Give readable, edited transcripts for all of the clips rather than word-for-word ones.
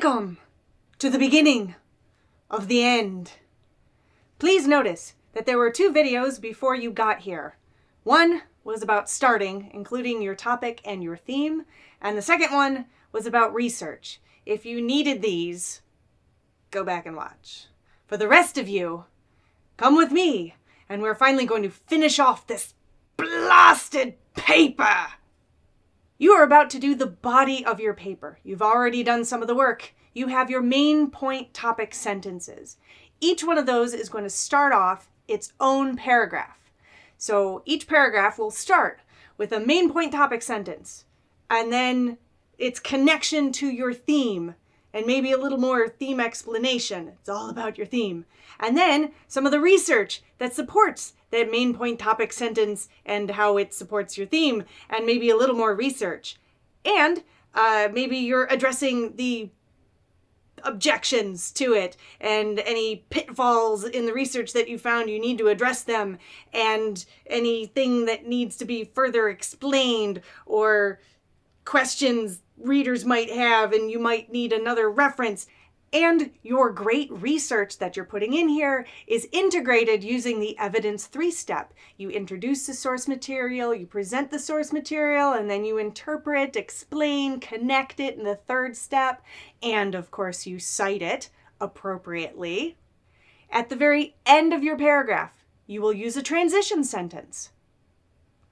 Welcome to the beginning of the end. Please notice that there were 2 videos before you got here. One was about starting, including your topic and your theme, and the second one was about research. If you needed these, go back and watch. For the rest of you, come with me, and we're finally going to finish off this blasted paper. You are about to do the body of your paper. You've already done some of the work. You have your main point topic sentences. Each one of those is going to start off its own paragraph. So each paragraph will start with a main point topic sentence, and then its connection to your theme, and maybe a little more theme explanation. It's all about your theme. And then some of the research that supports that main point topic sentence and how it supports your theme, and maybe a little more research. And maybe you're addressing the objections to it and any pitfalls in the research that you found, you need to address them, and anything that needs to be further explained or questions readers might have and you might need another reference. And your great research that you're putting in here is integrated using the evidence 3-step. You introduce the source material, you present the source material, and then you interpret, explain, connect it in the 3rd step. And of course, you cite it appropriately. At the very end of your paragraph, you will use a transition sentence.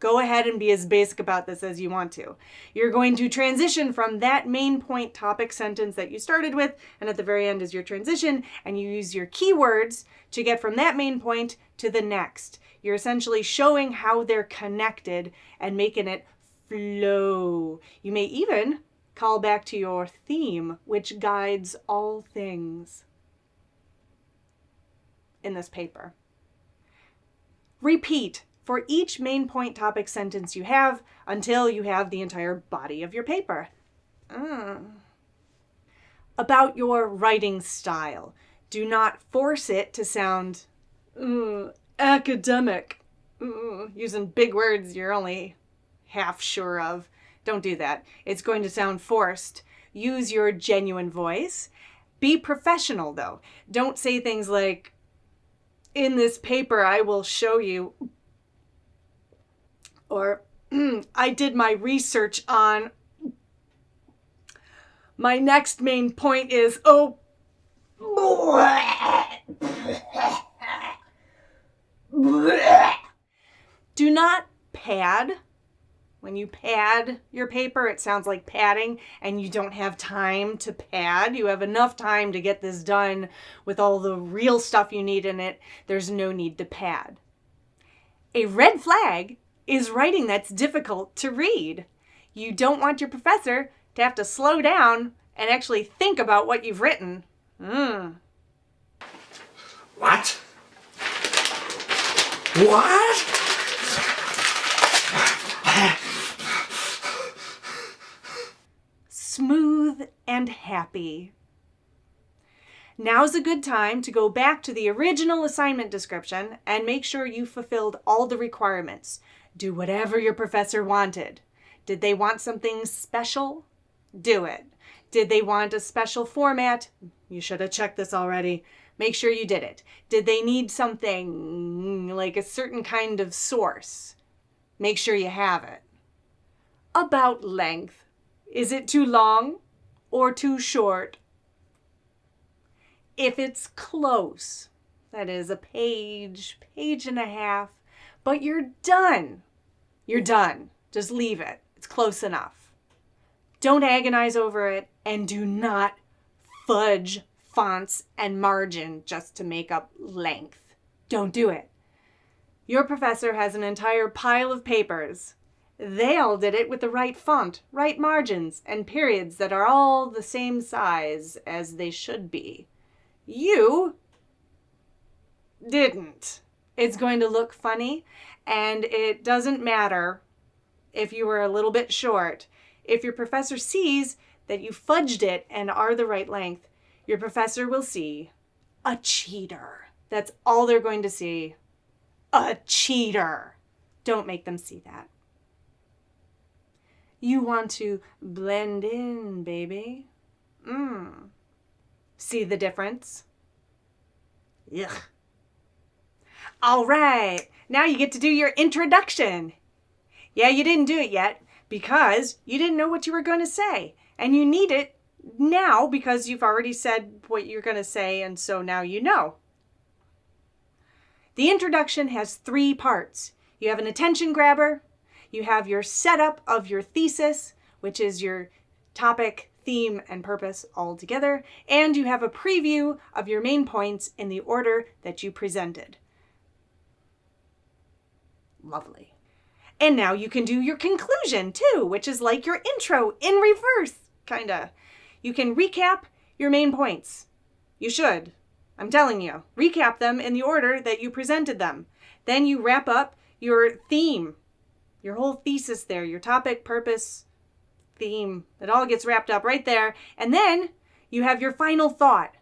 Go ahead and be as basic about this as you want to. You're going to transition from that main point topic sentence that you started with, and at the very end is your transition, and you use your keywords to get from that main point to the next. You're essentially showing how they're connected and making it flow. You may even call back to your theme, which guides all things in this paper. Repeat for each main point topic sentence you have until you have the entire body of your paper. About your writing style. Do not force it to sound academic. Using big words you're only half sure of. Don't do that. It's going to sound forced. Use your genuine voice. Be professional though. Don't say things like, in this paper I will show you, or I did my research on, my next main point is, do not pad. When you pad your paper, it sounds like padding, and you don't have time to pad. You have enough time to get this done with all the real stuff you need in it. There's no need to pad. A red flag is writing that's difficult to read. You don't want your professor to have to slow down and actually think about what you've written. What? What? Smooth and happy. Now's a good time to go back to the original assignment description and make sure you fulfilled all the requirements. Do whatever your professor wanted. Did they want something special? Do it. Did they want a special format? You should have checked this already. Make sure you did it. Did they need something like a certain kind of source? Make sure you have it. About length. Is it too long or too short? If it's close, that is a page, page and a half, but you're done. You're done. Just leave it. It's close enough. Don't agonize over it, and do not fudge fonts and margin just to make up length. Don't do it. Your professor has an entire pile of papers. They all did it with the right font, right margins, and periods that are all the same size as they should be. You didn't. It's going to look funny, and it doesn't matter if you were a little bit short. If your professor sees that you fudged it and are the right length, your professor will see a cheater. That's all they're going to see. A cheater. Don't make them see that. You want to blend in, baby. See the difference? Ugh. All right, now you get to do your introduction. Yeah, you didn't do it yet because you didn't know what you were going to say. And you need it now because you've already said what you're going to say, and so now you know. The introduction has 3 parts. You have an attention grabber, you have your setup of your thesis, which is your topic, theme, and purpose all together, and you have a preview of your main points in the order that you presented. Lovely. And now you can do your conclusion too, which is like your intro in reverse, kinda. You can recap your main points. You should. I'm telling you. Recap them in the order that you presented them. Then you wrap up your theme, your whole thesis there, your topic, purpose, theme. It all gets wrapped up right there. And then you have your final thought,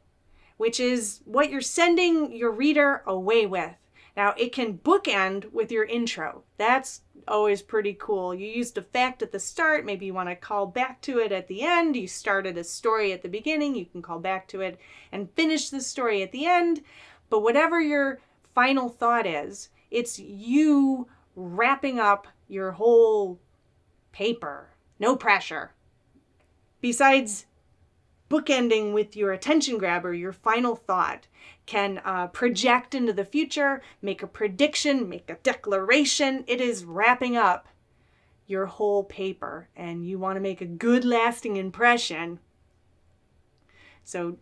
which is what you're sending your reader away with. Now, it can bookend with your intro. That's always pretty cool. You used a fact at the start. Maybe you want to call back to it at the end. You started a story at the beginning. You can call back to it and finish the story at the end. But whatever your final thought is, it's you wrapping up your whole paper. No pressure. Besides bookending with your attention grabber, your final thought can project into the future, make a prediction, make a declaration. It is wrapping up your whole paper, and you want to make a good lasting impression. So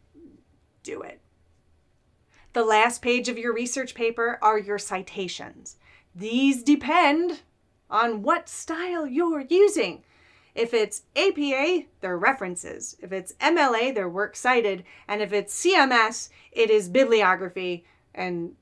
do it. The last page of your research paper are your citations. These depend on what style you're using. If it's APA, they're references. If it's MLA, they're works cited. And if it's CMS, it is bibliography. And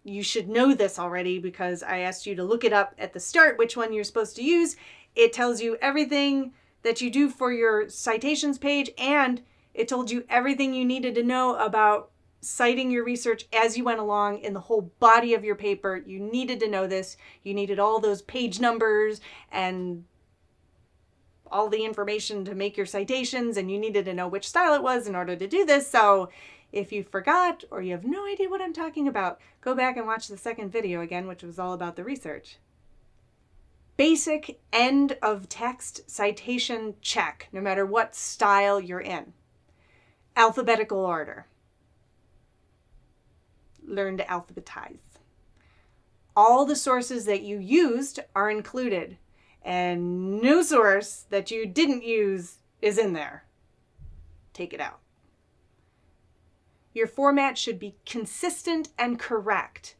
you should know this already because I asked you to look it up at the start, which one you're supposed to use. It tells you everything that you do for your citations page, and it told you everything you needed to know about citing your research as you went along in the whole body of your paper. You needed to know this. You needed all those page numbers and all the information to make your citations, and you needed to know which style it was in order to do this. So if you forgot or you have no idea what I'm talking about, go back and watch the second video again, which was all about the research. Basic end of text citation check, no matter what style you're in. Alphabetical order. Learn to alphabetize. All the sources that you used are included, and no source that you didn't use is in there. Take it out. Your format should be consistent and correct.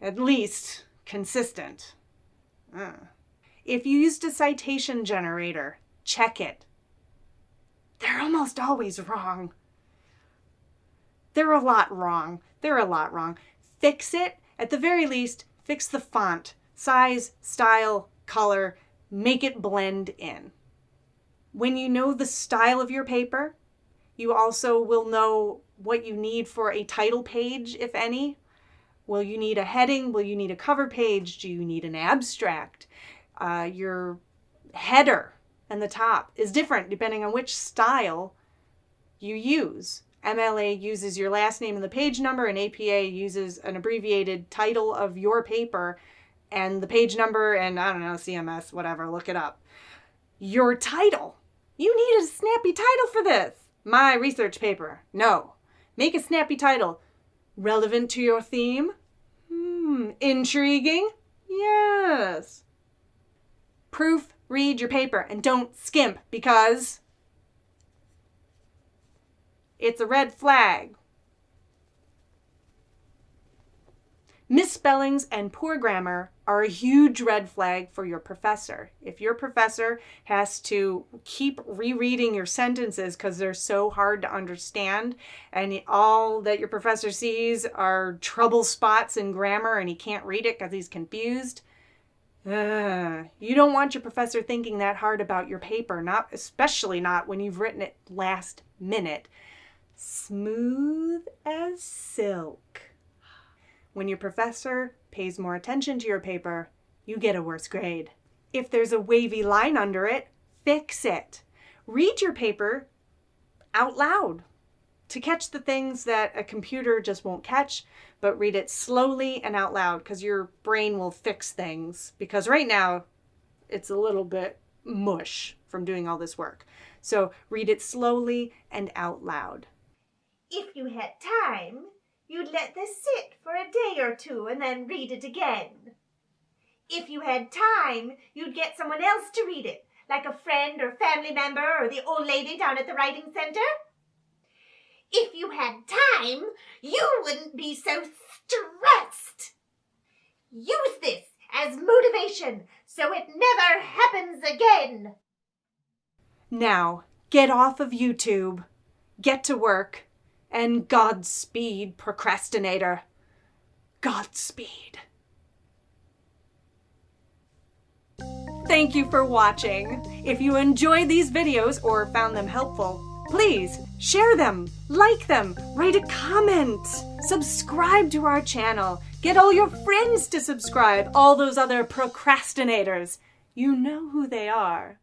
At least consistent. If you used a citation generator, check it. They're almost always wrong. They're a lot wrong. Fix it. At the very least, fix the font, size, style, color, make it blend in. When you know the style of your paper, you also will know what you need for a title page, if any. Will you need a heading? Will you need a cover page? Do you need an abstract? Your header and the top is different depending on which style you use. MLA uses your last name and the page number, and APA uses an abbreviated title of your paper and the page number, and I don't know, CMS, whatever, look it up. Your title. You need a snappy title for this. My research paper. No. Make a snappy title. Relevant to your theme? Intriguing? Yes. Proofread your paper and don't skimp because it's a red flag. Misspellings and poor grammar are a huge red flag for your professor. If your professor has to keep rereading your sentences because they're so hard to understand, and all that your professor sees are trouble spots in grammar and he can't read it because he's confused, you don't want your professor thinking that hard about your paper, especially not when you've written it last minute. Smooth as silk. When your professor pays more attention to your paper, you get a worse grade. If there's a wavy line under it, fix it. Read your paper out loud to catch the things that a computer just won't catch, but read it slowly and out loud because your brain will fix things. Because right now, it's a little bit mush from doing all this work. So read it slowly and out loud. If you had time, you'd let this sit for a day or two and then read it again. If you had time, you'd get someone else to read it, like a friend or family member or the old lady down at the writing center. If you had time, you wouldn't be so stressed. Use this as motivation so it never happens again. Now, get off of YouTube, get to work, and Godspeed, procrastinator. Godspeed. Thank you for watching. If you enjoyed these videos or found them helpful, please share them, like them, write a comment, subscribe to our channel, get all your friends to subscribe, all those other procrastinators. You know who they are.